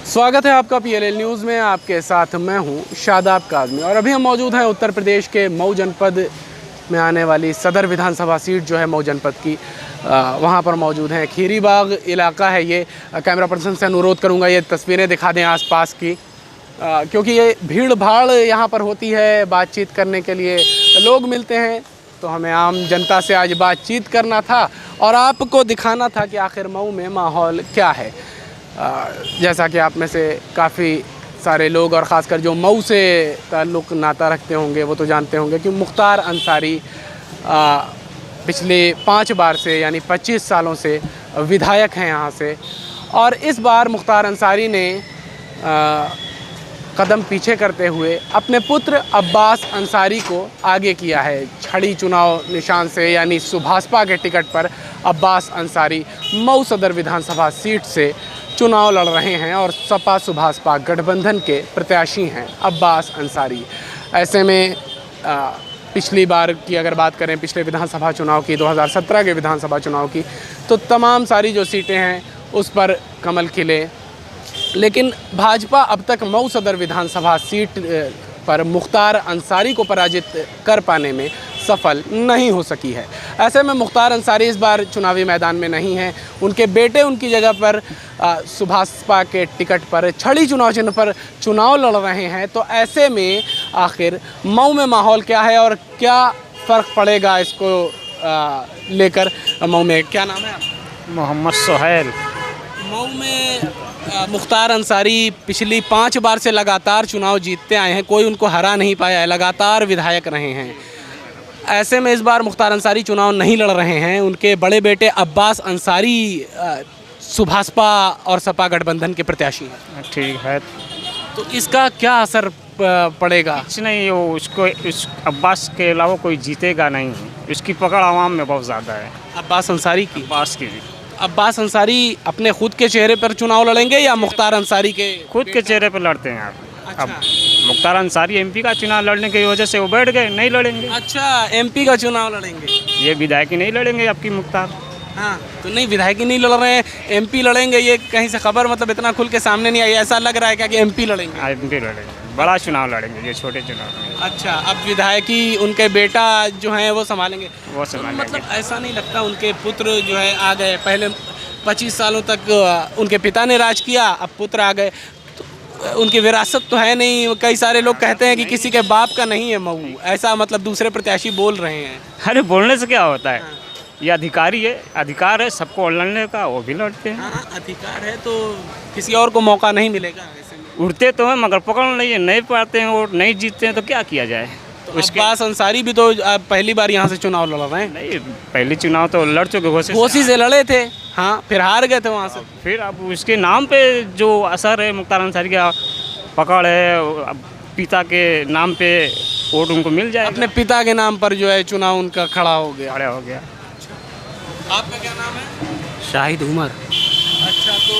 स्वागत है आपका पीएलएल न्यूज़ में। आपके साथ मैं हूं शादाब काज़मी और अभी हम मौजूद हैं उत्तर प्रदेश के मऊ जनपद में आने वाली सदर विधानसभा सीट जो है मऊ जनपद की, वहां पर मौजूद हैं। खीरी बाग इलाका है ये। कैमरा पर्सन से अनुरोध करूंगा ये तस्वीरें दिखा दें आसपास की, क्योंकि ये भीड़ भाड़ यहाँ पर होती है। बातचीत करने के लिए लोग मिलते हैं, तो हमें आम जनता से आज बातचीत करना था और आपको दिखाना था कि आखिर मऊ में माहौल क्या है। जैसा कि आप में से काफ़ी सारे लोग और ख़ासकर जो मऊ से ताल्लुक़ नाता रखते होंगे वो तो जानते होंगे कि मुख्तार अंसारी पिछले 5 बार से यानी 25 सालों से विधायक हैं यहाँ से। और इस बार मुख्तार अंसारी ने कदम पीछे करते हुए अपने पुत्र अब्बास अंसारी को आगे किया है। छड़ी चुनाव निशान से यानी सुभाषपा के टिकट पर अब्बास अंसारी मऊ सदर विधानसभा सीट से चुनाव लड़ रहे हैं और सपा सुभाषपा गठबंधन के प्रत्याशी हैं अब्बास अंसारी। ऐसे में पिछली बार की अगर बात करें, पिछले विधानसभा चुनाव की, 2017 के विधानसभा चुनाव की, तो तमाम सारी जो सीटें हैं उस पर कमल खिले, लेकिन भाजपा अब तक मऊ सदर विधानसभा सीट पर मुख्तार अंसारी को पराजित कर पाने में सफल नहीं हो सकी है। ऐसे में मुख्तार अंसारी इस बार चुनावी मैदान में नहीं हैं। उनके बेटे उनकी जगह पर सुभाषपा के टिकट पर छड़ी चुनाव चिन्ह पर चुनाव लड़ रहे हैं। तो ऐसे में आखिर मऊ में माहौल क्या है और क्या फ़र्क पड़ेगा इसको लेकर। मऊ में क्या नाम है आपका? मोहम्मद सोहेल। मऊ में मुख्तार अंसारी पिछली 5 बार से लगातार चुनाव जीतते आए हैं, कोई उनको हरा नहीं पाया है, लगातार विधायक रहे हैं। ऐसे में इस बार मुख्तार अंसारी चुनाव नहीं लड़ रहे हैं। उनके बड़े बेटे अब्बास अंसारी सुभाषपा और सपा गठबंधन के प्रत्याशी हैं। ठीक है, तो इसका क्या असर पड़ेगा? कुछ नहीं, वो उसको उस अब्बास के अलावा कोई जीतेगा नहीं। उसकी पकड़ आवाम में बहुत ज़्यादा है। अब्बास अंसारी की? अब्बास अंसारी अपने खुद के चेहरे पर चुनाव लड़ेंगे या मुख्तार अंसारी के खुद के चेहरे पर लड़ते हैं आप? अच्छा। अब मुख्तार अंसारी एमपी का चुनाव लड़ने की वजह से वो बैठ गए, नहीं लड़ेंगे। अच्छा, एमपी का चुनाव लड़ेंगे? ये विधायक ही नहीं लड़ेंगे आपकी मुख्तार। हाँ, तो नहीं, विधायक ही नहीं लड़ रहे हैं, एमपी लड़ेंगे। ये कहीं से खबर मतलब इतना खुल के सामने नहीं आई। ऐसा लग रहा है क्या कि एमपी लड़ेंगे? एमपी लड़ेंगे, बड़ा चुनाव लड़ेंगे, ये छोटे चुनाव में। अच्छा, अब विधायकी उनके बेटा जो हैं वो संभालेंगे? वो संभालेंगे। मतलब ऐसा नहीं लगता उनके पुत्र जो है आ गए? पहले 25 सालों तक उनके पिता ने राज किया, अब पुत्र आ गए, तो उनकी विरासत तो है नहीं। कई सारे लोग कहते हैं कि किसी के बाप का नहीं है मऊ, ऐसा मतलब दूसरे प्रत्याशी बोल रहे हैं। अरे बोलने से क्या होता है? ये अधिकारी है, अधिकार है सबको लड़ने का, वो भी लड़ते हैं। हाँ, अधिकार है तो किसी और को मौका नहीं मिलेगा? ऐसे में उड़ते तो हैं मगर पकड़ नहीं पाते हैं, वो नहीं जीतते हैं, तो क्या किया जाए? तो अब्बास अंसारी भी तो पहली बार यहाँ से चुनाव लड़ रहे हैं। नहीं, पहली चुनाव तो लड़ चुके, घोसी से लड़े थे। हाँ, फिर हार गए थे वहाँ से। फिर अब उसके नाम पे जो असर है, मुख्तार अंसारी का पकड़ है, अब पिता के नाम पे वोट उनको मिल जाए। अपने पिता के नाम पर जो है चुनाव उनका खड़ा हो गया। आपका क्या नाम है? शाहिद उमर। अच्छा, तो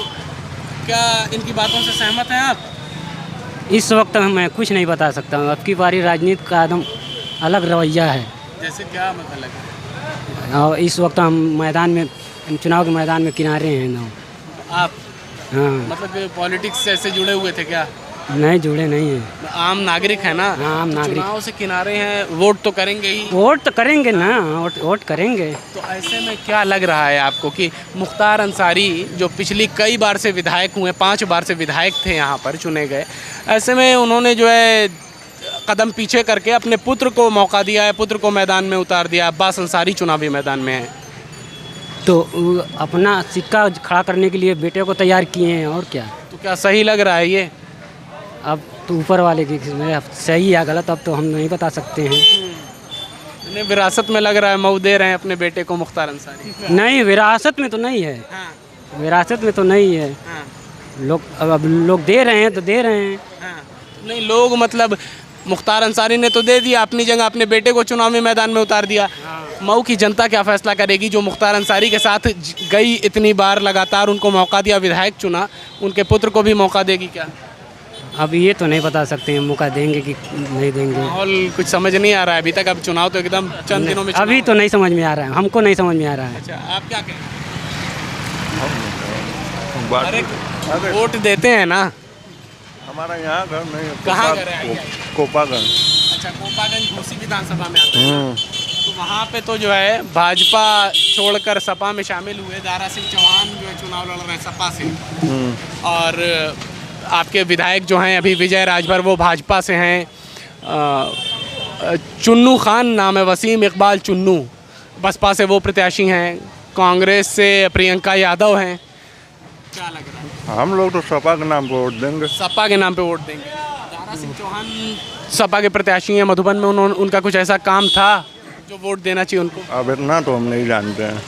क्या इनकी बातों से सहमत हैं आप? इस वक्त मैं कुछ नहीं बता सकता हूँ। अब की बारी राजनीति का एकदम अलग रवैया है। जैसे क्या मतलब? और इस वक्त हम मैदान में, चुनाव के मैदान में किनारे हैं ना। आप? हाँ। मतलब पॉलिटिक्स से ऐसे जुड़े हुए थे क्या? नहीं, जुड़े नहीं हैं। आम नागरिक है ना? हाँ, आम नागरिक। चुनाव से किनारे हैं, वोट तो करेंगे ही। वोट तो करेंगे ना, वोट करेंगे। तो ऐसे में क्या लग रहा है आपको कि मुख्तार अंसारी जो पिछली कई बार से विधायक हुए, 5 बार से विधायक थे यहाँ पर चुने गए, ऐसे में उन्होंने जो है कदम पीछे करके अपने पुत्र को मौका दिया है, पुत्र को मैदान में उतार दिया। अब्बास अंसारी चुनावी मैदान में है, तो अपना सिक्का खड़ा करने के लिए बेटे को तैयार किए हैं, और क्या। तो क्या सही लग रहा है ये? अब तो ऊपर वाले की सही या गलत अब तो हम नहीं बता सकते हैं। इन्हें विरासत में लग रहा है मऊ दे रहे हैं अपने बेटे को मुख्तार अंसारी। नहीं, विरासत में तो नहीं है। हाँ। विरासत में तो नहीं है। हाँ। अब लोग दे रहे हैं तो दे रहे हैं। हाँ। नहीं, लोग मतलब मुख्तार अंसारी ने तो दे दिया, अपनी जगह अपने बेटे को चुनावी मैदान में उतार दिया। मऊ की जनता क्या फैसला करेगी? जो मुख्तार अंसारी के साथ गई इतनी बार, लगातार उनको मौका दिया, विधायक चुना, उनके पुत्र को भी मौका देगी क्या? अब ये तो नहीं बता सकते हैं, मौका देंगे कि नहीं देंगे। माहौल कुछ समझ नहीं आ रहा है अभी तक। अब चुनाव तो एकदम चंद दिनों में। अभी तो नहीं समझ में आ रहा है, हमको नहीं समझ में आ रहा है। अच्छा, आप क्या कहें? अरे अरे वोट देते हैं ना? हमारा यहाँ घर नहीं है। कहाँ घर है? कोपागंज। अच्छा, कोपागंज घोसी विधानसभा में आता है। तो वहाँ पे तो जो है भाजपा छोड़कर सपा में शामिल हुए। दारा सिंह चौहान जो है चुनाव लड़ रहे हैं सपा से, और आपके विधायक जो हैं अभी विजय राजभर वो भाजपा से हैं। चुन्नू खान नाम है, वसीम इकबाल चुन्नू, बसपा से वो प्रत्याशी हैं। कांग्रेस से प्रियंका यादव हैं। क्या लग रहा है? हम लोग तो सपा के नाम पर वोट देंगे। सपा के नाम पे वोट देंगे। दारा सिंह चौहान सपा के प्रत्याशी हैं मधुबन में, उन्होंने उनका कुछ ऐसा काम था जो वोट देना चाहिए उनको? अब इतना तो हम नहीं जानते हैं।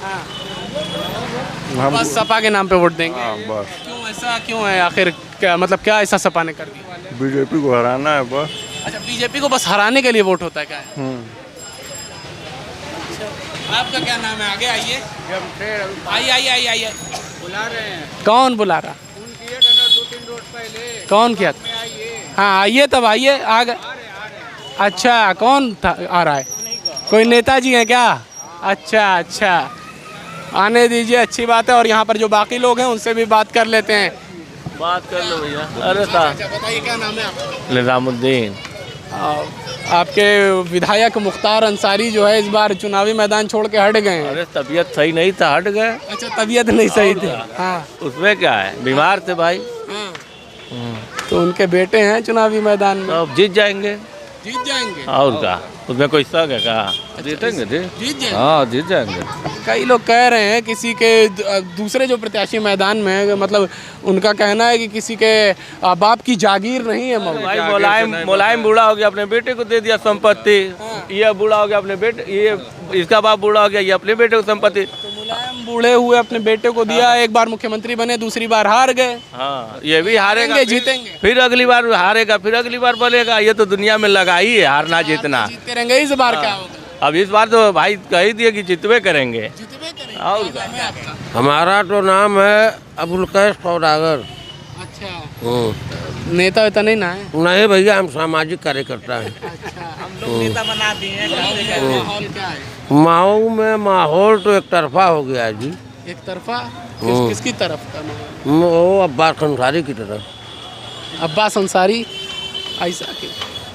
हम बस सपा के नाम पे वोट देंगे। हाँ बस। क्यों ऐसा क्यों है आखिर? क्या मतलब क्या ऐसा सपा ने कर दिया? बीजेपी को हराना है बस। अच्छा, बीजेपी को बस हराने के लिए वोट होता है क्या है? आपका क्या नाम है? आगे आइए। आइए आइए। बुला रहे हैं। कौन बुला रहा? किए डॉलर 2-3 रोज पहले। कौन किया? हाँ आइए, तब आइए। आ गए। अच्छा, कौन था आ रहा है? कोई नेताजी हैं क्या? अच्छा अच्छा, आने दीजिए, अच्छी बात है। और यहाँ पर जो बाकी लोग हैं उनसे भी बात कर लेते हैं। बात कर लो भैया। अरे अच्छा, बताइए क्या नाम है आपका? निजामुद्दीन। आपके विधायक मुख्तार अंसारी जो है इस बार चुनावी मैदान छोड़ के हट गए हैं। अरे तबीयत सही नहीं था, हट गए। अच्छा, तबीयत नहीं सही थी। हाँ उसमें क्या है, बीमार थे भाई। हाँ। तो उनके बेटे हैं चुनावी मैदान में, तो अब जीत जाएंगे। जीत जाएंगे। और क्या, उसमें कोई शक है? कहा जीतेंगे जी। जीत जाएंगे। हाँ जीत जाएंगे। कई लोग कह रहे हैं किसी के दूसरे जो प्रत्याशी मैदान में है, मतलब उनका कहना है कि किसी के बाप की जागीर नहीं है मऊ। भाई मुलायम बूढ़ा हो गया, अपने बेटे को दे दिया संपत्ति। ये बूढ़ा हो गया अपने बेटे, ये इसका बाप बूढ़ा हो गया, ये अपने बेटे को संपत्ति। तो मुलायम बूढ़े हुए अपने बेटे को दिया, एक बार मुख्यमंत्री बने, दूसरी बार हार गए। हाँ ये भी हारेगा, जीतेंगे। फिर अगली बार हारेगा, फिर अगली बार बनेगा। ये तो दुनिया में लगा ही है हारना जीतना। जीतते रहेंगे। इस बार क्या होगा? अब इस बार तो भाई कह ही दिए कि जितवे करेंगे। जीतबे करेंगे। और क्या नाम है आपका? हमारा तो नाम है अबुल कैस सौदागर। अच्छा, नेता वेता नहीं ना है? नहीं भैया, हम सामाजिक कार्यकर्ता हैं। अच्छा, हम लोग नेता बना दिए हैं। माहौल क्या है? मऊ में माहौल तो एक तरफा हो गया है जी। एक तरफा? किसकी तरफ का माहौल? वो अब्बास अंसारी की तरफ। अब्बास अंसारी? ऐसा क्यों?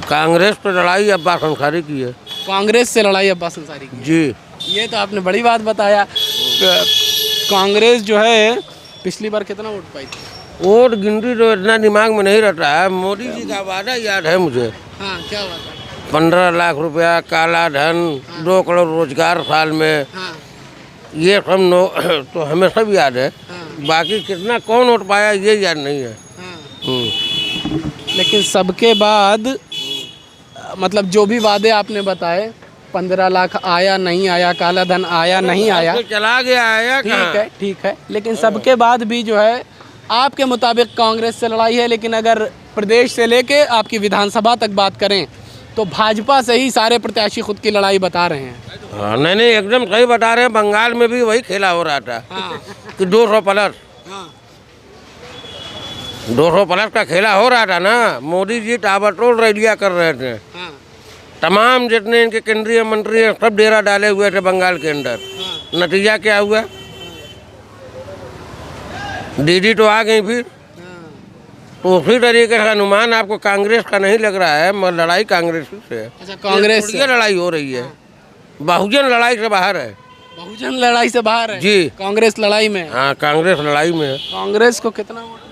कांग्रेस पे लड़ाई अब्बास अंसारी की है कांग्रेस से लड़ाई अब्बास अंसारी की? जी। ये तो आपने बड़ी बात बताया। कांग्रेस जो है पिछली बार कितना वोट पाई थी? वोट गिनती तो इतना दिमाग में नहीं रहता है। मोदी जी का वादा याद है मुझे। हाँ, क्या बात है? 15 लाख रुपया काला धन, 2 करोड़ रोजगार साल में, हाँ ये सब तो हमें सब याद है। हाँ बाकी कितना कौन वोट पाया ये याद नहीं है। हाँ। लेकिन सबके बाद मतलब जो भी वादे आपने बताए, 15 लाख आया नहीं आया, काला धन आया नहीं आया, चला गया है। ठीक है। लेकिन सबके बाद भी जो है आपके मुताबिक कांग्रेस से लड़ाई है। लेकिन अगर प्रदेश से लेके आपकी विधानसभा तक बात करें तो भाजपा से ही सारे प्रत्याशी खुद की लड़ाई बता रहे हैं। हाँ, नहीं एकदम सही बता रहे हैं। बंगाल में भी वही खेला हो रहा था कि 200 प्लस 200 प्लस का खेला हो रहा था ना। मोदी जी ताबड़तोड़ रैलियां कर रहे थे। तमाम जितने इनके केंद्रीय मंत्री हैं सब डेरा डाले हुए थे बंगाल के अंदर। नतीजा क्या हुआ? दीदी तो आ गई फिर। तो उसी तरीके का अनुमान आपको कांग्रेस का नहीं लग रहा है, मगर लड़ाई कांग्रेस से है। अच्छा, कांग्रेस से लड़ाई हो रही है। बहुजन लड़ाई से बाहर है। बहुजन लड़ाई से बाहर है जी। कांग्रेस लड़ाई में है। हाँ, कांग्रेस लड़ाई में है। कांग्रेस को कितना वोट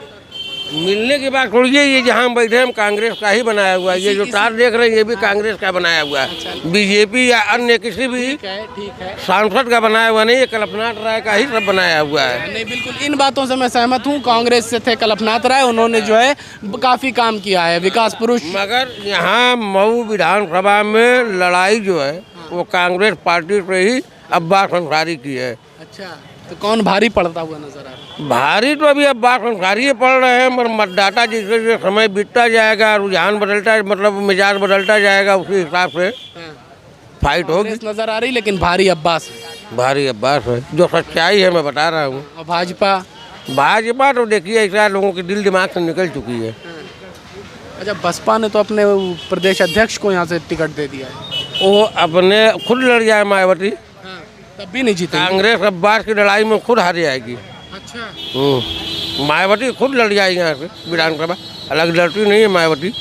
मिलने की बात छोड़िए, ये जहाँ हम बैठे हम कांग्रेस का ही बनाया हुआ है। ये जो तार देख रहे हैं ये भी कांग्रेस का बनाया हुआ है। बीजेपी या अन्य किसी भी ठीक है। सांसद का बनाया हुआ नहीं, ये कल्पनाथ राय का ही सब बनाया हुआ है। नहीं, बिल्कुल इन बातों से मैं सहमत हूँ। कांग्रेस से थे कल्पनाथ राय, उन्होंने जो है काफ़ी काम किया है, विकास पुरुष। मगर यहाँ मऊ विधानसभा में लड़ाई जो है वो कांग्रेस पार्टी से ही अब्बास अंसारी की है। अच्छा, तो कौन भारी पड़ता हुआ नजर आ रहा है? भारी तो अभी अब्बास अंसारी पड़ रहे हैं, मगर मतदाता जैसे जैसे समय बीतता जाएगा, रुझान बदलता, मतलब मिजाज बदलता जाएगा, उसी हिसाब से फाइट होगी। कांग्रेस नजर आ रही, लेकिन भारी अब्बास है। भारी अब्बास है, जो सच्चाई है मैं बता रहा हूँ। और भाजपा तो देखिए ऐसा लोगों के दिल दिमाग से निकल चुकी है। अच्छा, बसपा ने तो अपने प्रदेश अध्यक्ष को यहाँ से टिकट दे दिया है। वो अपने खुद लड़ जाए मायावती, तब भी नहीं जीते। कांग्रेस अब्बास की लड़ाई में खुद हार जाएगी। अच्छा, मायावती खुद लड़ जाएगी यहाँ से विधानसभा, अलग लड़ती नहीं है मायावती।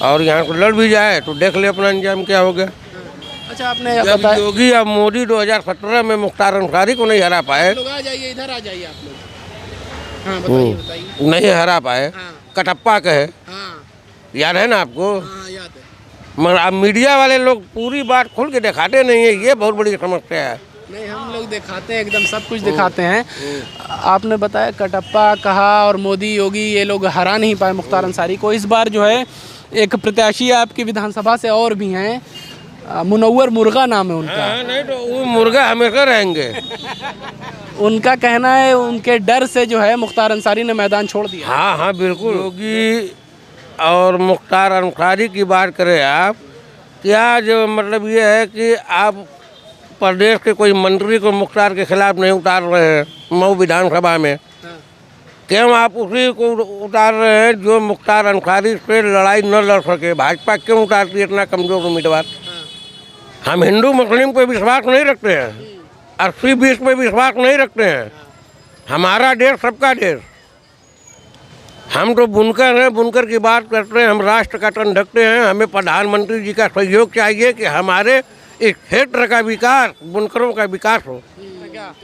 और यहाँ से लड़ भी जाए तो देख ले अपना अंजाम क्या हो गया। अच्छा, आपने जब बताया, योगी और मोदी 2017 में मुख्तार अंसारी को नहीं हरा पाए, लोग आ जाइए, इधर आ जाइए आप लोग। हाँ बताइए बताइए। नहीं हरा पाए, हाँ। कटप्पा कहे, हाँ याद है ना आपको। हाँ याद है। मगर अब मीडिया वाले लोग पूरी बात खुल के दिखाते नहीं है, ये बहुत बड़ी समस्या है। नहीं, हम लोग दिखाते हैं, एकदम सब कुछ दिखाते हैं। आपने बताया कटप्पा कहा और मोदी योगी ये लोग हरा नहीं पाए मुख्तार अंसारी को। इस बार जो है एक प्रत्याशी आपकी विधानसभा से और भी हैं, मुनव्वर मुर्गा नाम है उनका। नहीं तो वो मुर्गा हमेशा रहेंगे। उनका कहना है उनके डर से जो है मुख्तार अंसारी ने मैदान छोड़ दिया। हाँ हाँ बिल्कुल। योगी और मुख्तार अंसारी की बात करें आप, क्या जो मतलब ये है कि आप प्रदेश के कोई मंत्री को मुख्तार के खिलाफ नहीं उतार रहे हैं मऊ विधानसभा में, क्यों आप उसी को उतार रहे हैं जो मुख्तार अंसारी से लड़ाई न लड़ सके। भाजपा क्यों उतारती है इतना कमजोर उम्मीदवार। हम हिंदू मुस्लिम पे विश्वास नहीं रखते हैं, 80-20 पे विश्वास नहीं रखते हैं। हमारा देश सबका देश। हम तो बुनकर हैं, बुनकर की बात करते हैं, हम राष्ट्र का तन ढकते हैं। हमें प्रधानमंत्री जी का सहयोग चाहिए कि हमारे इस क्षेत्र का विकास, बुनकरों का विकास हो।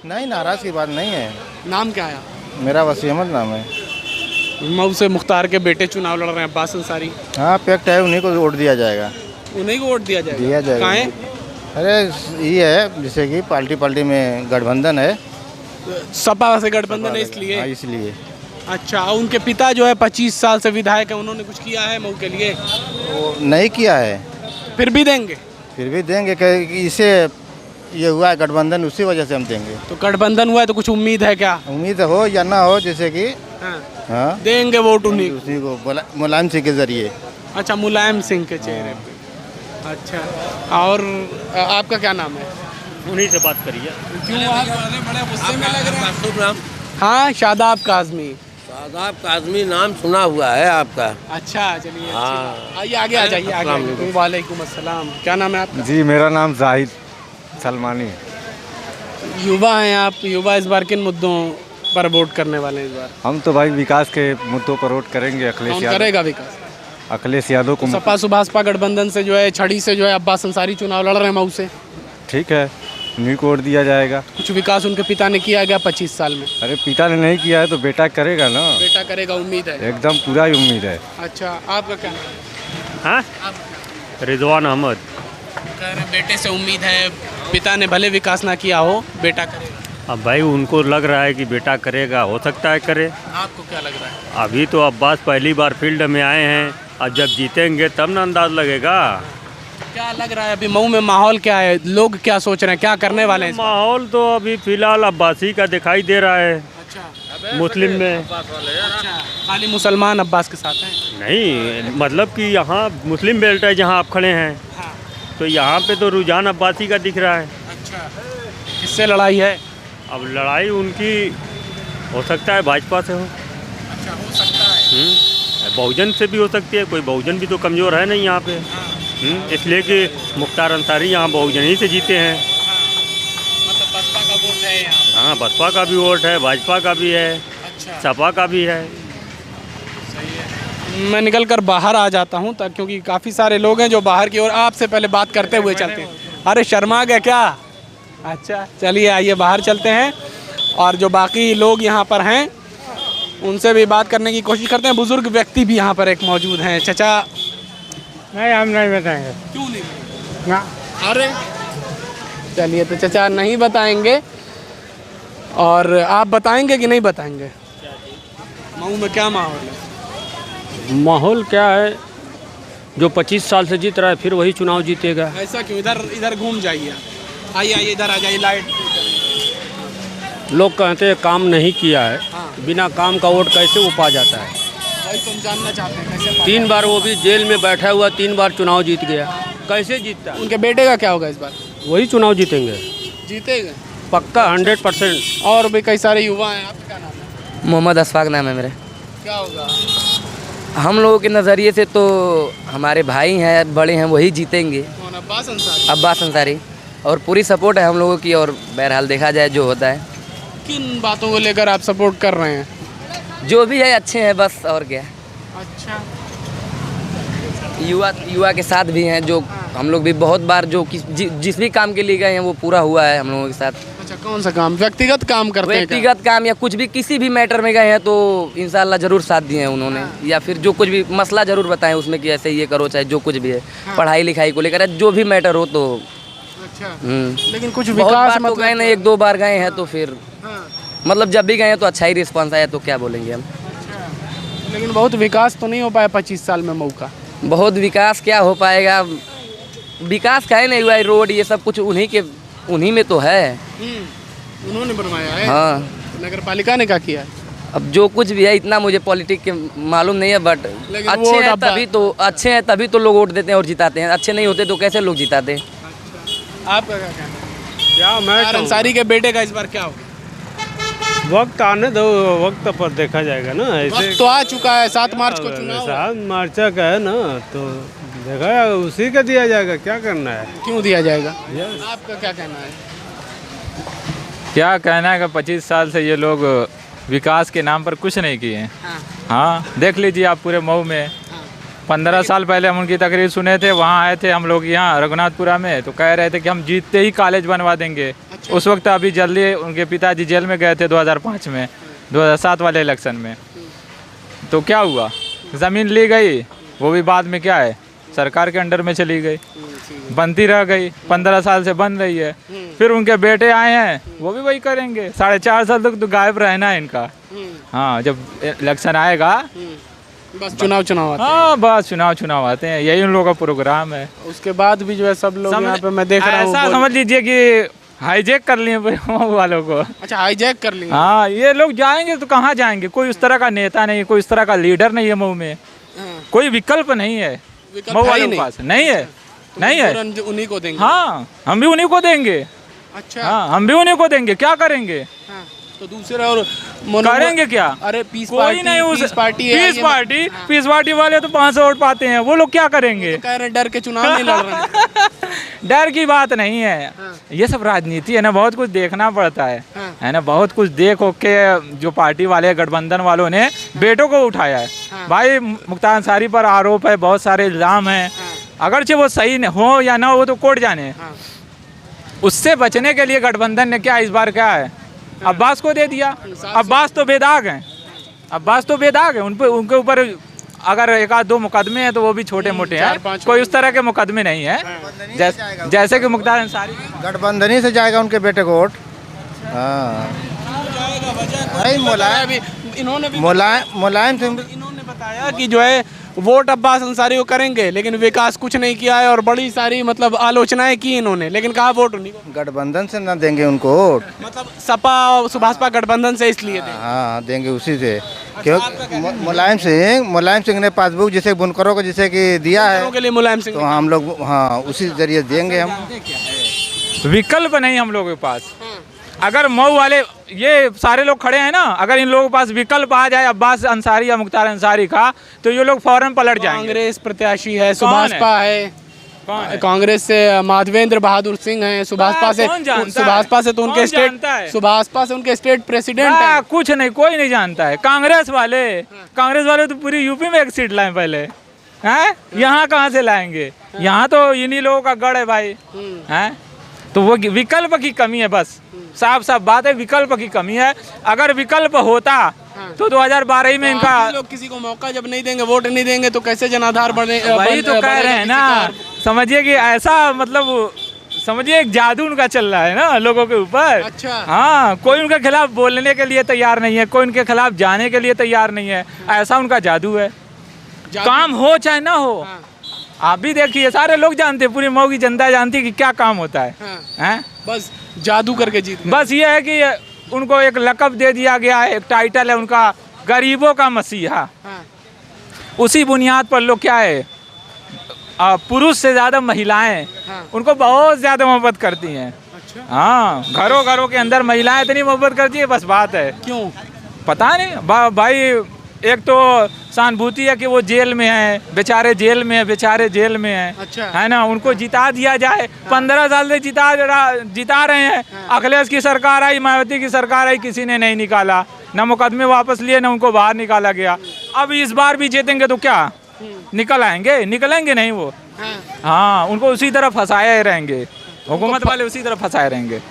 नहीं, नाराज की बात नहीं है। नाम क्या है? मेरा वसीम अहमद नाम है। मऊ से मुख्तार के बेटे चुनाव लड़ रहे हैं, अब्बास अंसारी। हाँ, पैक्ट है, उन्हीं को वोट दिया जाएगा। उन्हीं को वोट दिया जाएगा? दिया जाएगा। कहाँ है? अरे ये है जैसे कि पार्टी में गठबंधन है, सपा से गठबंधन है इसलिए। हाँ, इसलिए। अच्छा, उनके पिता जो है 25 साल से विधायक है, उन्होंने कुछ किया है मऊ के लिए? वो नहीं किया है। फिर भी देंगे? फिर भी देंगे कि इसे ये हुआ है गठबंधन, उसी वजह से हम देंगे। तो गठबंधन हुआ है तो कुछ उम्मीद है क्या? उम्मीद हो या ना हो, जैसे कि हाँ देंगे वोट उन्हीं को। उसी को मुलायम सिंह के जरिए। अच्छा, मुलायम सिंह के चेहरे पे। अच्छा, और आपका क्या नाम है? उन्हीं से बात करिए। क्यों आप बड़े गुस्से में लग रहे हैं? हाँ, शादाब काज़मी। शादाब काज़मी नाम सुना हुआ है आपका। अच्छा, चलिए। हाँ। आइए आगे आ जाइए, आगे। वालेकुम अस्सलाम। क्या नाम है आपका? जी, मेरा नाम जाहिद सलमानी है। युवा हैं आप, युवा इस बार किन मुद्दों पर वोट करने वाले हैं इस बार? हम तो भाई विकास के मुद्दों पर वोट करेंगे। अखिलेश कौन यादव, करेगा विकास? अखिलेश यादव को। सपा सुभाषपा गठबंधन से जो है, छड़ी से जो है अब्बास अंसारी चुनाव लड़ रहे हैं मऊ से। ठीक है, उन्हीं को वोट दिया जाएगा। कुछ विकास उनके पिता ने किया गया 25 साल में? अरे पिता ने नहीं किया है तो बेटा करेगा ना। बेटा करेगा, उम्मीद है? एकदम पूरा ही उम्मीद है। अच्छा, आपका क्या नाम है? हाँ, रिजवान अहमद। कह रहे बेटे से उम्मीद है, पिता ने भले विकास ना किया हो, बेटा करेगा। अब भाई उनको लग रहा है कि बेटा करेगा, हो सकता है करे। आपको क्या लग रहा है? अभी तो अब्बास पहली बार फील्ड में आए हैं, और जब जीतेंगे तब ना अंदाज लगेगा। क्या लग रहा है अभी मऊ में माहौल क्या है? लोग क्या सोच रहे हैं, क्या करने वाले हैं? माहौल तो अभी फिलहाल अब्बासी का दिखाई दे रहा है। अच्छा, मुस्लिम में अच्छा, खाली मुसलमान अब्बास के साथ हैं? नहीं, मतलब कि यहाँ मुस्लिम बेल्ट है जहाँ आप खड़े हैं, हाँ। तो यहाँ पे तो रुझान अब्बासी का दिख रहा है। अच्छा, किससे लड़ाई है? अब लड़ाई उनकी हो सकता है भाजपा से हो। अच्छा, हो सकता है। बहुजन से भी हो सकती है, कोई बहुजन भी तो कमज़ोर है नहीं यहाँ पे। इसलिए कि मुख्तार अंसारी यहाँ बहुजन ही से जीते हैं। मतलब बसपा का वोट है यहाँ? हाँ, बसपा का भी वोट है, भाजपा का भी है, अच्छा, सपा का भी है। सही है। मैं निकल कर बाहर आ जाता हूँ क्योंकि काफ़ी सारे लोग हैं जो बाहर की ओर आपसे पहले बात करते हुए चलते हैं। अरे शर्मा गए क्या? अच्छा, चलिए आइए बाहर चलते हैं और जो बाकी लोग यहाँ पर हैं उनसे भी बात करने की कोशिश करते हैं। बुजुर्ग व्यक्ति भी यहाँ पर एक मौजूद हैं। चचा, नहीं, हम नहीं बताएंगे। क्यों नहीं? ना। अरे चलिए, तो चचा नहीं बताएंगे। और आप बताएंगे कि नहीं बताएंगे? मऊ में क्या माहौल है? माहौल क्या है, जो 25 साल से जीत रहा है फिर वही चुनाव जीतेगा। ऐसा क्यों? इधर घूम जाइए, आइए आइए, इधर आ जाइए। लाइट लोग कहते हैं काम नहीं किया है। हाँ। बिना काम का वोट कैसे वो पा जाता है? वही तुम जानना चाहते हैं कैसे? 3 बार वो भी जेल में बैठा हुआ 3 बार चुनाव जीत गया, कैसे जीतता है? उनके बेटे का क्या होगा इस बार? वही चुनाव जीतेंगे जीतेगा पक्का, 100%। और भी कई सारे युवा हैं। आपका क्या नाम है? मोहम्मद अशफाक नाम है मेरा। क्या होगा? हम लोगों के नज़रिए से तो हमारे भाई हैं, बड़े हैं, वही जीतेंगे। कौन? अब्बास अंसारी? अब्बास अंसारी। और पूरी सपोर्ट है हम लोगों की, और बहरहाल देखा जाए जो होता है। किन बातों को लेकर आप सपोर्ट कर रहे हैं? जो भी है अच्छे हैं बस, और क्या। अच्छा, युवा के साथ भी हैं, जो हम लोग भी बहुत बार जो जिस भी काम के लिए गए हैं वो पूरा हुआ है हम लोगों के साथ। अच्छा, कौन सा काम? व्यक्तिगत काम करते हैं क्या? व्यक्तिगत काम या कुछ भी किसी भी मैटर में गए हैं तो इंशाल्लाह ज़रूर साथ दिए हैं उन्होंने। या फिर जो कुछ भी मसला ज़रूर बताएं उसमें कि ऐसे ये करो, चाहे जो कुछ भी है, पढ़ाई लिखाई को लेकर जो भी मैटर हो तो। अच्छा, हम्म। लेकिन कुछ बहुत विकास बार तो गए ना, 1-2 बार गए हैं तो फिर हाँ, मतलब जब भी गए हैं तो अच्छा ही रिस्पॉन्स आया, तो क्या बोलेंगे हम। लेकिन बहुत विकास तो नहीं हो पाया 25 साल में मऊ का। बहुत विकास क्या हो पाएगा, विकास का है नहीं हुआ है, रोड ये सब कुछ उन्हीं में तो है। उन्होंने बनवाया है। हाँ, नगर पालिका ने क्या किया है? अब जो कुछ भी है इतना मुझे पॉलिटिक्स के मालूम नहीं है, बट लेकिन अच्छे वोट हैं तभी तो लोग वोट देते हैं और जिताते हैं। अच्छे नहीं होते तो कैसे लोग जिताते हैं। आपका क्या कहना है? क्या मैं यार अंसारी के बेटे का इस बार क्या होगा? वक्त आने दो, वक्त पर देखा जाएगा ना। ऐसे वक्त तो आ चुका है, 7 मार्च को चुनाव है। 7 मार्च का है ना, तो देखा जाएगा, उसी का दिया जाएगा। क्या करना है? क्यों दिया जाएगा? आपका क्या कहना है? क्या कहना है कि 25 साल से ये लोग विकास के नाम पर कुछ नहीं किए हैं। हाँ, देख लीजिए आप पूरे मऊ में। 15 साल पहले हम उनकी तकरीर सुने थे, वहाँ आए थे हम लोग यहाँ रघुनाथपुरा में, तो कह रहे थे कि हम जीतते ही कॉलेज बनवा देंगे। उस वक्त अभी जल्दी उनके पिताजी जेल में गए थे 2005 में, 2007 वाले इलेक्शन में। तो क्या हुआ, ज़मीन ली गई, वो भी बाद में क्या है सरकार के अंडर में चली गई, बनती रह गई, 15 साल से बन रही है। फिर उनके बेटे आए हैं, वो भी वही करेंगे। 4.5 साल तक तो गायब रहना है इनका। हाँ, जब इलेक्शन आएगा बस चुनाव आते हैं। हाँ, बस चुनाव आते हैं, यही उन लोगों का प्रोग्राम है। उसके बाद भी जो है सब लोग यहाँ पे मैं देख रहा हूँ, ऐसा समझ लीजिए कि हाईजैक कर लिए वालों को। अच्छा, हाईजैक कर लिए। हाँ, ये लोग जाएंगे तो कहाँ जाएंगे? कोई उस तरह का नेता नहीं, कोई उस तरह का लीडर नहीं है मऊ में। कोई विकल्प नहीं है मऊ वालों के पास, नहीं है, नहीं है। उन्हीं को देंगे। हाँ, हम भी उन्हीं को देंगे। अच्छा, हाँ, हम भी उन्हीं को देंगे। क्या करेंगे? तो दूसरे और करेंगे क्या? अरे पीस कोई नहीं, उस पीस पार्टी वाले तो 500 वोट पाते हैं, वो लोग क्या करेंगे? कह रहे डर के चुनाव नहीं लड़ रहे। डर की बात नहीं है, ये सब राजनीति है ना, बहुत कुछ देखना पड़ता है ना। बहुत कुछ देख के जो पार्टी वाले गठबंधन वालों ने बेटों को उठाया है। भाई मुख्तार अंसारी पर आरोप है, बहुत सारे इल्ज़ाम हैं, अगरचे वो सही हो या ना हो तो कोर्ट जाने। उससे बचने के लिए गठबंधन ने क्या इस बार क्या है, अब्बास को दे दिया। अब्बास तो बेदाग हैं, उनके ऊपर अगर 1-2 मुकदमे हैं तो वो भी छोटे मोटे हैं, कोई उस तरह के मुकदमे नहीं है जैसे कि मुख्तार अंसारी। गठबंधन से जाएगा उनके बेटे को वोट। मुलायम सिंह इन्होंने बताया कि जो है वोट अब्बास अंसारी को करेंगे, लेकिन विकास कुछ नहीं किया है और बड़ी सारी मतलब आलोचनाएं की इन्होंने, लेकिन कहा वोट उन्हीं को। गठबंधन से ना देंगे उनको वोट, मतलब सपा और सुभाषपा गठबंधन से इसलिए देंगे। हाँ, देंगे उसी से। क्योंकि मुलायम सिंह ने पासबुक जैसे बुनकरों को जैसे कि दिया है के लिए मुलायम सिंह, तो हम लोग हाँ उसी जरिए देंगे हम। विकल्प नहीं हम लोगों के पास। अगर मऊ वाले ये सारे लोग खड़े हैं ना, अगर इन लोगों के पास विकल्प आ जाए अब्बास अंसारी या मुख्तार अंसारी का, तो ये लोग फौरन पलट जाएंगे। कांग्रेस प्रत्याशी है, सुभाषपा है, कांग्रेस से माधवेंद्र बहादुर सिंह हैं, सुभाषपा से तो उनके स्टेट प्रेसिडेंट हैं। कुछ नहीं, कोई नहीं जानता है। कांग्रेस वाले तो पूरी यूपी में एक सीट लाए पहले हैं, यहाँ कहाँ से लाएंगे? यहाँ तो इन्हीं लोगों का गढ़ है भाई हैं। तो वो विकल्प की कमी है, बस साफ बात है, विकल्प की कमी है। अगर विकल्प होता तो 2012 में इनका लोग किसी को मौका जब नहीं देंगे, वोट नहीं देंगे तो कैसे जनाधार बढ़े? वही तो कह रहे हैं ना, समझिए कि ऐसा मतलब समझिए एक जादू उनका चल रहा है ना लोगों के ऊपर। अच्छा, हाँ, कोई उनके खिलाफ बोलने के लिए तैयार नहीं है, कोई उनके खिलाफ जाने के लिए तैयार नहीं है। ऐसा उनका जादू है, काम हो चाहे ना हो। आप भी देखिए, सारे लोग जानते हैं, पूरी मऊ की जनता जानती है कि क्या काम होता है। हैं? बस जादू करके जीत। बस ये है कि उनको एक लक़ब दे दिया गया है, एक टाइटल है उनका, गरीबों का मसीहा। उसी बुनियाद पर लोग क्या है, पुरुष से ज़्यादा महिलाएं उनको बहुत ज़्यादा मोहब्बत करती हैं। हाँ, घरों के अंदर महिलाएं इतनी मोहब्बत करती है, बस बात है। क्यों पता नहीं भाई। एक तो सहानुभूति है कि वो जेल में है, बेचारे जेल में है। अच्छा। है ना, उनको जिता दिया जाए। 15 साल से जिता रहे हैं। अखिलेश की सरकार आई, मायावती की सरकार आई, किसी ने नहीं निकाला। ना मुकदमे वापस लिए, ना उनको बाहर निकाला गया। अब इस बार भी जीतेंगे तो क्या निकल आएंगे? निकलेंगे नहीं वो। हाँ, उनको उसी तरह फंसाए रहेंगे, हुकूमत वाले उसी तरह फंसाए रहेंगे।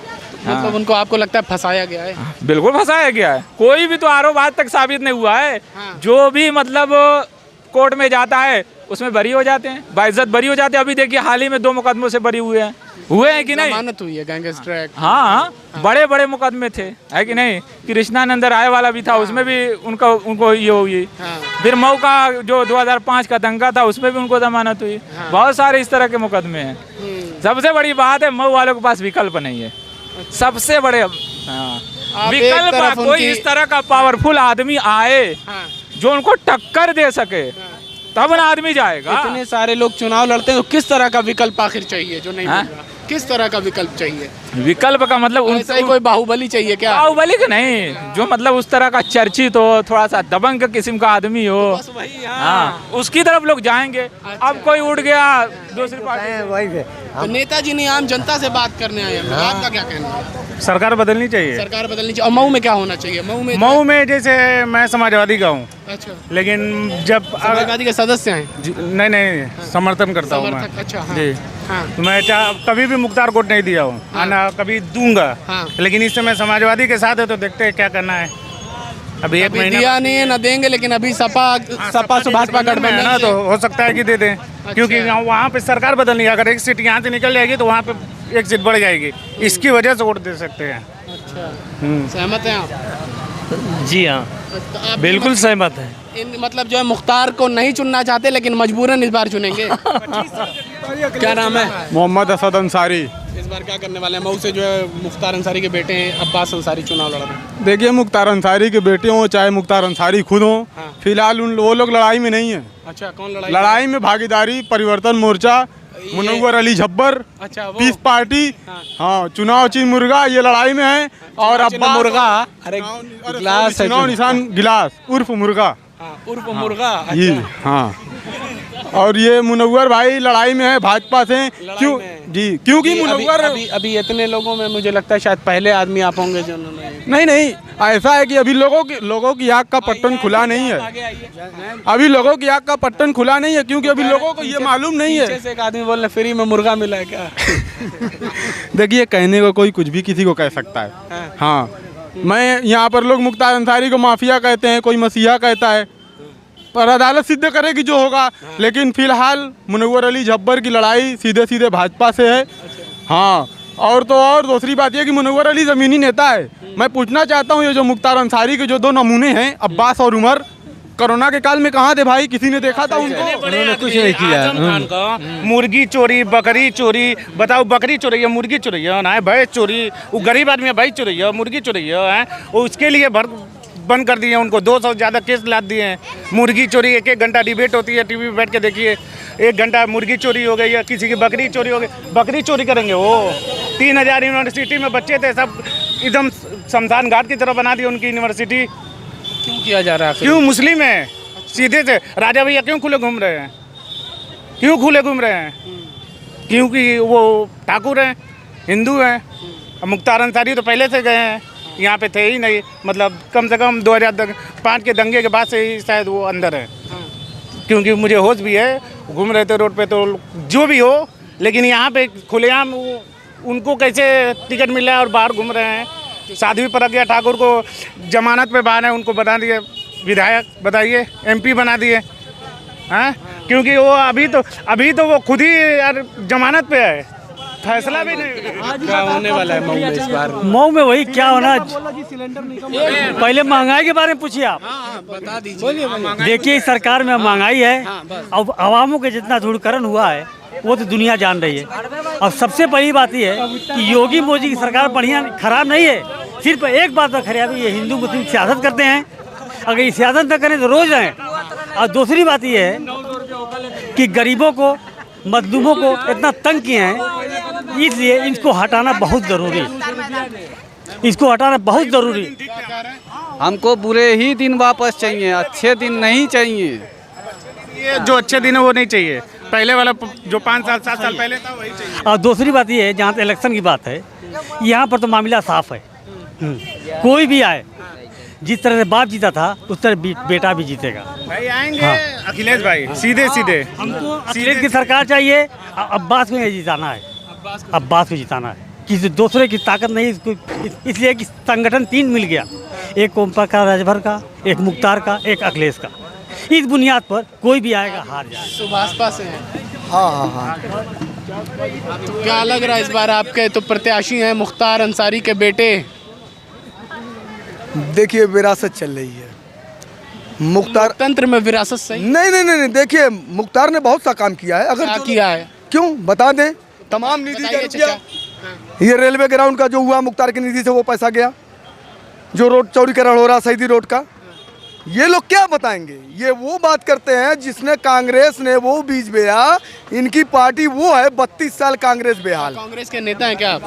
मतलब उनको आपको लगता है फंसाया गया है? बिल्कुल फंसाया गया है। कोई भी तो आरोप आज तक साबित नहीं हुआ है। जो भी मतलब कोर्ट में जाता है उसमें बरी हो जाते हैं, बाइज्जत बरी हो जाते हैं। अभी देखिए हाल ही में 2 मुकदमों से बरी हुए हैं कि नहीं? जमानत हुई है गैंगस्टर एक्ट। हाँ, बड़े बड़े मुकदमे थे, है कि नहीं? कृष्णानंद राय वाला भी था, उसमें भी उनको ये हुई। फिर मऊ का जो 2005 का दंगा था उसमें भी उनको जमानत हुई। बहुत सारे इस तरह के मुकदमे हैं। सबसे बड़ी बात है मऊ वालों के पास विकल्प नहीं है। सबसे बड़े विकल्प, कोई इस तरह का पावरफुल आदमी आए जो उनको टक्कर दे सके, तब ना आदमी जाएगा। इतने सारे लोग चुनाव लड़ते हैं तो किस तरह का विकल्प आखिर चाहिए जो नहीं मिल रहा? किस तरह का विकल्प चाहिए? विकल्प का मतलब ऐसा ही कोई बाहुबली चाहिए क्या? बाहुबली का नहीं, जो मतलब उस तरह का चर्चित हो, थोड़ा सा दबंग किस्म का आदमी हो। बस वही। हाँ, उसकी तरफ लोग जाएंगे। अब कोई उठ गया दूसरी पार्टी। तो नेताजी ने आम जनता से बात करने आए हैं, आपका क्या कहना है? सरकार बदलनी चाहिए। सरकार बदलनी चाहिए। और मऊ में क्या होना चाहिए? मऊ में जैसे मैं समाजवादी का हूँ, अच्छा, लेकिन जब समाजवादी के सदस्य हैं? नहीं समर्थन करता हूँ मैं। अच्छा, हाँ। जी, हाँ। मैं कभी भी मुख्तार कोट नहीं दिया हूँ, ना कभी दूंगा। हाँ। लेकिन इस समय समाजवादी के साथ है तो देखते हैं क्या करना है। अभी एक महीना दिया नहीं है, ना देंगे, लेकिन अभी सपा से भाजपा गठबंधन है ना, तो हो सकता है कि दे दें। क्योंकि वहाँ पे सरकार बदलनी है। अगर एक सीट यहाँ से निकल जाएगी तो वहाँ पे एक सीट बढ़ जाएगी, इसकी वजह से वोट दे सकते हैं। अच्छा, सहमत हैं आप? जी हाँ, तो आप बिल्कुल सहमत है। मतलब जो है मुख्तार को नहीं चुनना चाहते, लेकिन मजबूरन इस बार चुनेंगे। क्या नाम है? मोहम्मद असद अंसारी। इस बार क्या करने वाले हैं? मऊ से जो है मुख्तार अंसारी के बेटे हैं अब्बास अंसारी चुनाव लड़ रहे हैं। देखिए, मुख्तार अंसारी के बेटे हों चाहे मुख्तार अंसारी खुद हों, फिलहाल वो लोग लड़ाई में नहीं है। अच्छा, कौन लड़ाई में भागीदारी परिवर्तन मोर्चा, मुनव्वर अली झब्बर, अच्छा, पीस पार्टी, हाँ, चुनाव चिन्ह मुर्गा, ये लड़ाई में है। और अब्बास मुर्गा, अरे गिलास है, चुनाव निशान गिलास उर्फ मुर्गा, उर्फ मुर्गा। जी हाँ। और ये मुनव्वर भाई लड़ाई में है भाजपा से। क्यों जी? क्योंकि मुनव्वर अभी इतने लोगों में मुझे लगता है शायद पहले आदमी आप होंगे जो नहीं, ऐसा है कि अभी लोगों की आँख का पट्टन खुला नहीं है। अभी लोगों की आँख का पट्टन खुला नहीं है, क्योंकि अभी लोगों को ये मालूम नहीं है। से एक आदमी बोल रहे फ्री में मुर्गा मिला है क्या? देखिए, कहने को कोई कुछ भी किसी को कह सकता है। हाँ, मैं यहाँ पर लोग मुख्तार अंसारी को माफिया कहते हैं, कोई मसीहा कहता है, पर अदालत सिद्ध करेगी जो होगा। लेकिन फिलहाल मुनव्वर अली झब्बर की लड़ाई सीधे सीधे भाजपा से है। हाँ, और तो और दूसरी बात यह कि मुनव्वर अली ज़मीनी नेता है। मैं पूछना चाहता हूँ, ये जो मुख्तार अंसारी के जो 2 नमूने हैं, अब्बास और उमर, कोरोना के काल में कहाँ थे भाई? किसी ने देखा था उनको? उन्होंने कुछ नहीं किया। मुर्गी चोरी, बकरी चोरी, बताओ, बकरी चोरी है, मुर्गी चोरी है ना, भैंस चोरी, वो गरीब आदमी है, भैंस चोरी है, मुर्गी चोरी है, उसके लिए बंद कर दिए उनको। 200 ज़्यादा केस लाद दिए हैं। मुर्गी चोरी 1-1 घंटा डिबेट होती है, टीवी पे बैठ के देखिए, 1 घंटा मुर्गी चोरी हो गई, या किसी की बकरी चोरी हो गई। बकरी चोरी करेंगे वो? 3000 यूनिवर्सिटी में बच्चे थे, सब एकदम शमशान घाट की तरह बना दी उनकी यूनिवर्सिटी। क्यों किया जा रहा है? क्यों? मुस्लिम है सीधे से। राजा भैया क्यों खुले घूम रहे हैं? क्यों खुले घूम रहे हैं? क्योंकि वो ठाकुर हैं, हिंदू हैं। मुख्तार अंसारी तो पहले से गए हैं, यहाँ पे थे ही नहीं। मतलब कम से कम 2005 के दंगे के बाद से ही शायद वो अंदर है। क्योंकि मुझे होश भी है, घूम रहे थे रोड पे, तो जो भी हो, लेकिन यहाँ पे खुलेआम उनको कैसे टिकट मिला है और बाहर घूम रहे हैं। साध्वी प्रज्ञा ठाकुर को जमानत पे बाहर है, उनको बना दिए विधायक, बताइए, MP बना दिए हैं। क्योंकि वो अभी तो वो खुद ही यार जमानत पे है, फैसला भी नहीं। क्या होने वाला है मऊ में इस बार? मऊ में वही क्या होना। पहले महंगाई के बारे में पूछिए आप। बता दीजिए। देखिए, इस सरकार में महंगाई है, अब आवामों के जितना ध्रुवीकरण हुआ है वो तो दुनिया जान रही है। अब सबसे बड़ी बात यह है कि योगी मोदी की सरकार बढ़िया खराब नहीं है, सिर्फ एक बात पर खराब है, ये हिंदू मुस्लिम सियासत करते हैं। अगर ये सियासत न करें तो रोज रहें। और दूसरी बात यह है कि गरीबों को, मजलूमों को इतना तंग किए हैं, इसलिए इसको हटाना बहुत ज़रूरी। इसको हटाना बहुत ज़रूरी। हमको बुरे ही दिन वापस चाहिए, अच्छे दिन नहीं चाहिए। ये जो अच्छे दिन है वो नहीं चाहिए, पहले वाला जो 5 साल 7 साल पहले था वही चाहिए। और दूसरी बात ये है, जहाँ इलेक्शन की बात है, यहाँ पर तो मामला साफ है। कोई भी आए, जिस तरह से बाप जीता था उस तरह बेटा भी जीतेगा। भाई आएंगे अखिलेश भाई सीधे सीधे। हमको अखिलेश की सरकार चाहिए, अब्बास को नहीं जिताना है, अब्बास को जिताना है। किसी दूसरे की ताकत नहीं, इसलिए कि संगठन 3 मिल गया, एक ओम प्रकाश राजभर का, एक मुख्तार का, एक अखिलेश का। इस बुनियाद पर कोई भी आएगा हार जाएगा। सुभाषपा से हैं। हाँ। तो क्या लग रहा है इस बार आपके तो प्रत्याशी हैं मुख्तार अंसारी के बेटे? देखिए विरासत चल रही है, मुख्तार तंत्र में विरासत सही नहीं, देखिए मुख्तार ने बहुत सा काम किया है। अगर क्या किया है? क्यों बता दें, तमाम निधि का रुपया, ये रेलवे ग्राउंड का जो हुआ मुख्तार की निधि से वो पैसा गया, जो रोड चौड़ीकरण हो रहा शहीदी रोड का, ये लोग क्या बताएंगे? ये वो बात करते हैं जिसने कांग्रेस ने वो बीज बेया, इनकी पार्टी वो है 32 साल कांग्रेस बेहाल। कांग्रेस के नेता हैं क्या आप?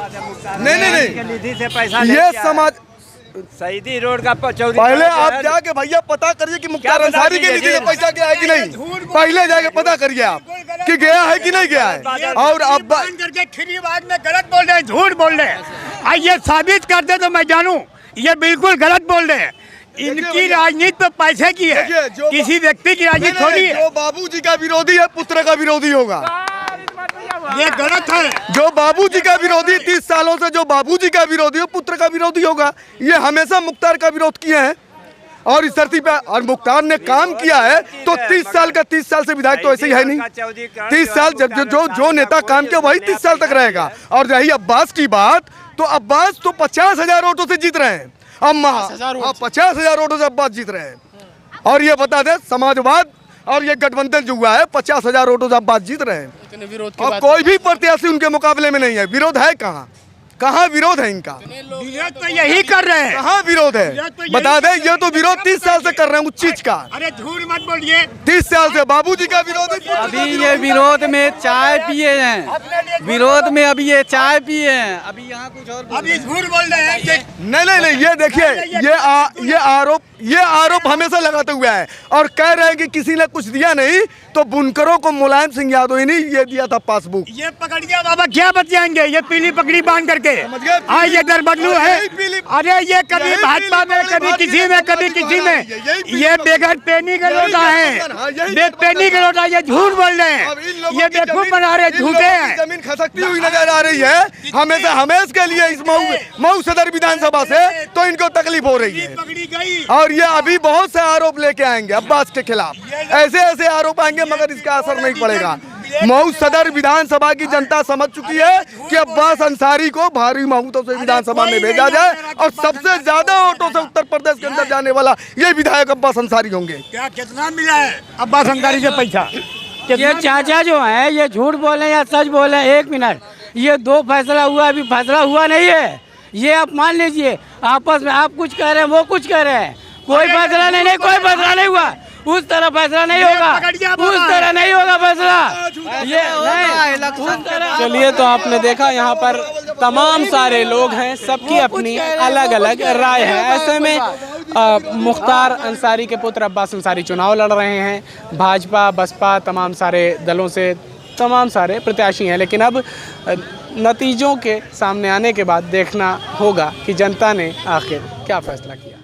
नहीं, निधि से पैसा ये समाज शहीदी रोड का पहले आप जाके भैया पता करिए कि मुख्तार अंसारी की निधि से पैसा गया है कि नहीं, पहले जाके पता करिए आप कि गया है कि नहीं गया है। और अब करके खिरी बात में गलत बोल रहे हैं, झूठ बोल रहे हैं। ये साबित कर दे तो मैं जानूं ये बिल्कुल गलत बोल रहे हैं। इनकी राजनीति तो पैसे की है, किसी व्यक्ति की राजनीति थोड़ी है। जो बाबूजी का विरोधी है पुत्र का विरोधी होगा, ये गलत है। जो बाबूजी का विरोधी 30 सालों से जो बाबूजी का विरोधी हो पुत्र का विरोधी होगा। ये हमेशा मुख्तार का विरोध किए हैं और इस धरती पे, और मुख्तार ने काम किया है तो 30 साल से विधायक तो ऐसे ही है नहीं। 30 साल जब जो नेता काम किया वही 30 साल तक रहेगा। और रही अब्बास की बात, तो अब्बास तो 50,000 वोटों से जीत रहे हैं। अब 50,000 वोटों से अब्बास जीत रहे हैं। और ये बता दें समाजवाद और ये गठबंधन जो हुआ है 50,000 वोटों से अब्बास जीत रहे हैं। विरोध और कोई भी प्रत्याशी उनके मुकाबले में नहीं है। विरोध है कहाँ विरोध है इनका? विरोध तो यही कर रहे हैं। कहाँ विरोध है बता दें? ये तो विरोध 30 साल से कर रहे हैं उस चीज का। अरे झूठ मत बोलिए। 30 साल से बाबूजी का विरोध है। अभी ये विरोध में चाय पिए हैं, विरोध में अभी ये चाय पिए हैं, अभी यहाँ कुछ और अभी झूठ बोल रहे हैं। नहीं, ये देखिए ये आरोप हमेशा लगाते हुए है और कह रहे हैं कि किसी ने कुछ दिया नहीं, तो बुनकरों को मुलायम सिंह यादव ही नहीं ये दिया था पासबुक। ये पकड़ गया बाबा, क्या बचाएंगे? ये पीली पकड़ी बांध करके हाँ ये दरबदलू है। अरे ये कभी भाजपा में, कभी किसी में, कभी किसी में, ये बेघर पेनी का लोटा है, पेनी का लोटा। ये झूठ बोल रहे हैं, ये बेवकूफ बना रहे, झूठे हैं। जमीन खसकती हुई नजर आ रही है हमेशा के लिए इस मऊ सदर विधानसभा से, तो इनको तकलीफ हो रही है। और ये अभी बहुत से आरोप लेके आएंगे अब्बास के खिलाफ, ऐसे आरोप आएंगे मगर इसका असर नहीं पड़ेगा। मऊ सदर विधानसभा की जनता समझ चुकी है कि अब्बास अंसारी को भारी बहुमतों से विधानसभा में भेजा जाए और सबसे ज्यादा वोटों से उत्तर प्रदेश के अंदर जाने वाला ये विधायक अब्बास अंसारी होंगे। क्या कितना मिला है अब्बास अंसारी से पैसा? ये चाचा जो है ये झूठ बोले या सच बोले, 1 मिनट, ये 2 फैसला हुआ, अभी फैसला हुआ नहीं है। ये आप मान लीजिए आपस में आप कुछ कह रहे हैं, वो कुछ कह रहे हैं, कोई फैसला नहीं, कोई फैसला नहीं हुआ। उस तरह फैसला नहीं होगा, उस तरह नहीं होगा फैसला। ये नहीं। चलिए, तो आपने देखा यहाँ पर तमाम सारे लोग हैं, सबकी अपनी अलग अलग राय है। ऐसे में मुख्तार अंसारी के पुत्र अब्बास अंसारी चुनाव लड़ रहे हैं। भाजपा बसपा तमाम सारे दलों से तमाम सारे प्रत्याशी हैं, लेकिन अब नतीजों के सामने आने के बाद देखना होगा कि जनता ने आखिर क्या फैसला किया।